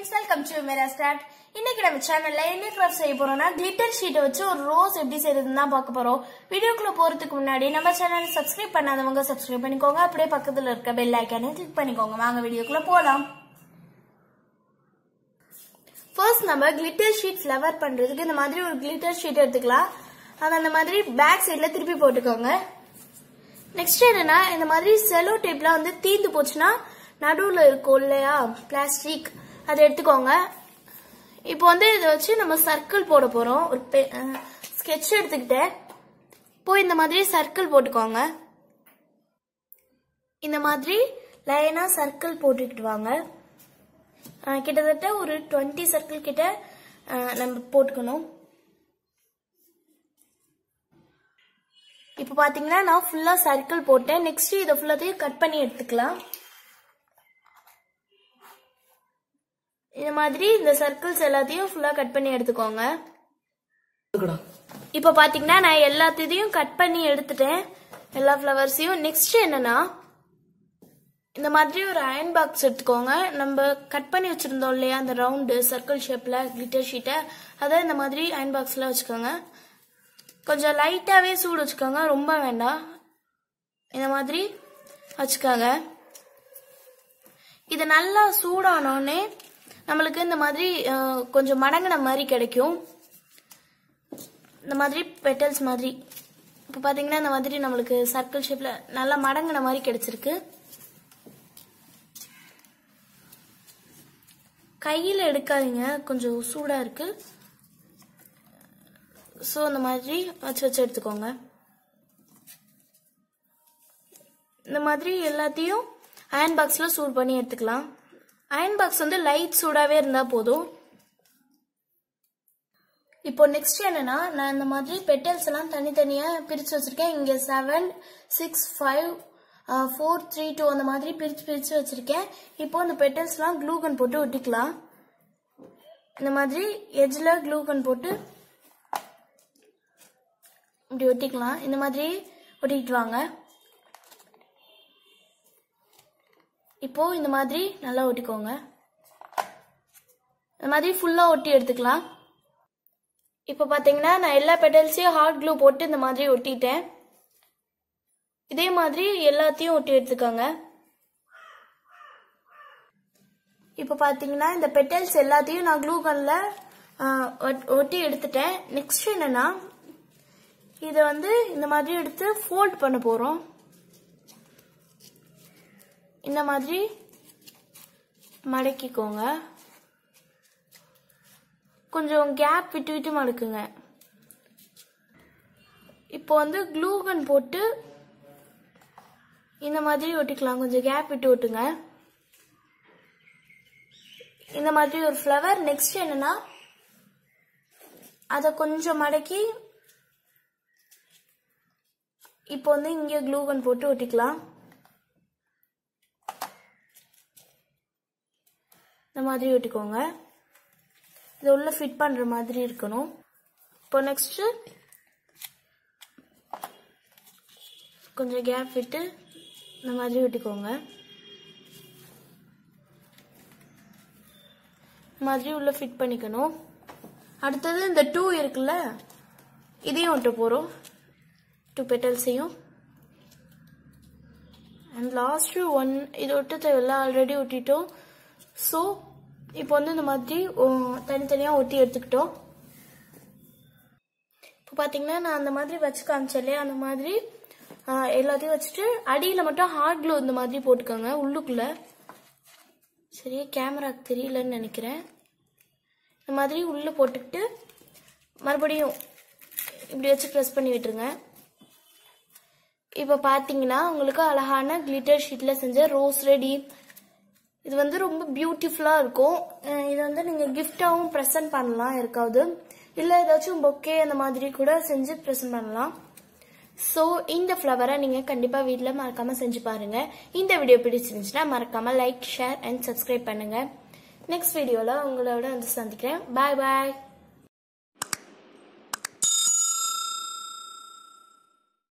friends, welcome to Mera Start. இன்னைக்கு நம்ம சேனல்ல என்ன கிராஃப்ட் செய்ய போறோம்னா கிளிட்டர் ஷீட் வச்சு ஒரு ரோஸ் எப்படி செய்யறதுன்னு தான் பார்க்க போறோம். வீடியோக்குள்ள போறதுக்கு முன்னாடி நம்ம சேனலை சப்ஸ்கிரைப் பண்ணாதவங்க சப்ஸ்கிரைப் பண்ணிக்கோங்க. அப்படியே பக்கத்துல இருக்க பெல் ஐகானை கிளிக் பண்ணிக்கோங்க. வாங்க வீடியோக்குள்ள போலாம். ஃபர்ஸ்ட் நம்ம கிளிட்டர் ஷீட் ஃப்ளவர் பண்றதுக்கு இந்த மாதிரி ஒரு கிளிட்டர் ஷீட் எடுத்துக்கலாம். அது அந்த மாதிரி பேக் சைடுல திருப்பி போட்டுக்கோங்க. நெக்ஸ்ட் என்னன்னா இந்த மாதிரி செலோ டேப்ல வந்து தீந்து போச்சுன்னா நடுவுல இருக்கும் இல்லையா பிளாஸ்டிக், அதை எடுத்துக்கோங்க. இப்போ வந்து இதை வச்சு நம்ம சர்க்கிள் போட போறோம். ஒரு ஸ்கெட்ச் எடுத்துக்கிட்டேன். இப்போ இந்த மாதிரி சர்க்கிள் போட்டுக்கோங்க. இந்த மாதிரி லைனா சர்க்கிள் போட்டுக்கிட்டு வாங்க. கிட்டத்தட்ட ஒரு 20 சர்க்கிள் கிட்ட நம்ம போட்டுக்கணும். இப்போ பாத்தீங்கன்னா நான் ஃபுல்லா சர்க்கிள் போட்டேன். நெக்ஸ்ட் இதை ஃபுல்லாத்தையும் கட் பண்ணி எடுத்துக்கலாம். இந்த மாதிரி இந்த சர்க்கிள்ஸ் எல்லாத்தையும் ஃபுல்லா கட் பண்ணி எடுத்துக்கோங்க. இப்ப பாத்தீங்கன்னா நான் எல்லாத்தையும் கட் பண்ணி எடுத்துட்டேன், எல்லா ஃப்ளவர்ஸையும். நெக்ஸ்ட் என்னன்னா இந்த மாதிரி ஒரு அயன் பாக்ஸ் எடுத்துக்கோங்க. நம்ம கட் பண்ணி வச்சிருந்தோம் இல்லையா அந்த ரவுண்டு சர்க்கிள் ஷேப்ல கிளிட்டர் ஷீட்டை, அதை இந்த மாதிரி அயன் பாக்ஸ்ல வச்சுக்கோங்க. கொஞ்சம் லைட்டாவே சூடு வச்சுக்கோங்க, ரொம்ப வேண்டாம். இந்த மாதிரி வச்சுக்கோங்க. இது நல்லா சூடானோடனே நம்மளுக்கு இந்த மாதிரி கொஞ்சம் மடங்கின மாதிரி கிடைக்கும். இந்த மாதிரி பெட்டல்ஸ் மாதிரி இப்போ பாத்தீங்கன்னா இந்த மாதிரி நம்மளுக்கு சர்க்கிள் ஷேப்ல நல்லா மடங்கின மாதிரி கிடைச்சிருக்கு. கையில எடுக்காதீங்க, கொஞ்சம் சூடா இருக்கு. ஸோ இந்த மாதிரி வச்சு வச்சு எடுத்துக்கோங்க. இந்த மாதிரி எல்லாத்தையும் அயன் பாக்ஸ்ல சூடு பண்ணி எடுத்துக்கலாம். அயன் பாக்ஸ் வந்து லைட் சூடாவே இருந்தா போதும். இப்போ நெக்ஸ்ட் என்னன்னா நான் இந்த மாதிரி பெட்டல்ஸ் எல்லாம் தனித்தனியா பிரிச்சு வச்சிருக்கேன். இங்க 7, 6, 5, 4, 3, 2 அந்த மாதிரி பிரிச்சு வச்சிருக்கேன். இப்போ இந்த பெட்டல்ஸ் எல்லாம் க்ளூகன் போட்டு ஒட்டிக்கலாம். இந்த மாதிரி எட்ஜ்ல க்ளூகன் போட்டு இப்படி ஒட்டிக்கலாம். இந்த மாதிரி ஒட்டிக்கிட்டு வாங்க. இப்போ இந்த மாதிரி நல்லா ஒட்டிக்கோங்க. இந்த மாதிரி ஃபுல்லா ஒட்டி எடுத்துக்கலாம். இப்போ பாத்தீங்கன்னா நான் எல்லா பெட்டல்ஸையும் ஹாட் க்ளூ போட்டு இந்த மாதிரி ஒட்டிட்டேன். இதே மாதிரி எல்லாத்தையும் ஒட்டி எடுத்துக்கோங்க. இப்போ பாத்தீங்கன்னா இந்த பெட்டல்ஸ் எல்லாத்தையும் நான் க்ளூ கன்ல ஒட்டி எடுத்துட்டேன். நெக்ஸ்ட் என்னன்னா இதை வந்து இந்த மாதிரி எடுத்து ஃபோல்ட் பண்ண போறோம். இந்த மாதிரி மடக்கிக்கோங்க. கொஞ்சம் கேப் விட்டு விட்டு மடக்குங்க. இப்போ வந்து க்ளூகன் போட்டு இந்த மாதிரி ஒட்டிக்கலாம். கொஞ்சம் கேப் விட்டு ஒட்டுங்க. இந்த மாதிரி ஒரு ஃப்ளவர். நெக்ஸ்ட் என்னன்னா அதை கொஞ்சம் மடக்கி இப்போ வந்து இங்கே க்ளூகன் போட்டு ஒட்டிக்கலாம். இந்த மாதிரி ஒட்டிக்கோங்க. இது உள்ள ஃபிட் பண்ற மாதிரி இருக்கணும். இப்போ நெக்ஸ்ட் கொஞ்சம் கேப் விட்டு இந்த மாதிரி ஒட்டிக்கோங்க. இந்த மாதிரி உள்ள ஃபிட் பண்ணிக்கணும். அடுத்தது இந்த 2 இருக்குல்ல, இதையும் ஒட்ட போறோம். 2 பெட்டல்ஸையும். அண்ட் லாஸ்ட் 1 இது ஒட்ட தேவையில்ல, ஆல்ரெடி ஒட்டிட்டோம். ஸோ இப்போ வந்து இந்த மாதிரி தனித்தனியாக ஒட்டி எடுத்துக்கிட்டோம். இப்போ பார்த்தீங்கன்னா நான் அந்த மாதிரி வச்சு காமிச்சேன் இல்லையா, அந்த மாதிரி எல்லாத்தையும் வச்சுட்டு அடியில் மட்டும் ஹார்ட் க்ளூ இந்த மாதிரி போட்டுக்கோங்க உள்ளுக்குள்ள. சரியா கேமராக்கு தெரியலன்னு நினைக்கிறேன். இந்த மாதிரி உள்ளே போட்டுக்கிட்டு மறுபடியும் இப்படி வச்சு ப்ரெஸ் பண்ணி விட்டுருங்க. இப்போ பார்த்தீங்கன்னா உங்களுக்கு அழகான கிளிட்டர் ஷீட்டில் செஞ்ச ரோஸ் ரெடி. இது வந்து ரொம்ப பியூட்டிஃபுல்லா இருக்கும். இது வந்து நீங்க கிஃப்டாவும் ப்ரெசென்ட் பண்ணலாம் யாருக்காவது, இல்ல ஏதாச்சும் பொக்கே அந்த மாதிரி கூட செஞ்சு ப்ரெசென்ட் பண்ணலாம். ஸோ இந்த ஃப்ளவரை நீங்க கண்டிப்பா வீட்டில் மறக்காம செஞ்சு பாருங்க. இந்த வீடியோ பிடிச்சிருந்துச்சுன்னா மறக்காம லைக், ஷேர் அண்ட் சப்ஸ்கிரைப் பண்ணுங்க. நெக்ஸ்ட் வீடியோல உங்களோட வந்து சந்திக்கிறேன். பாய் பாய்.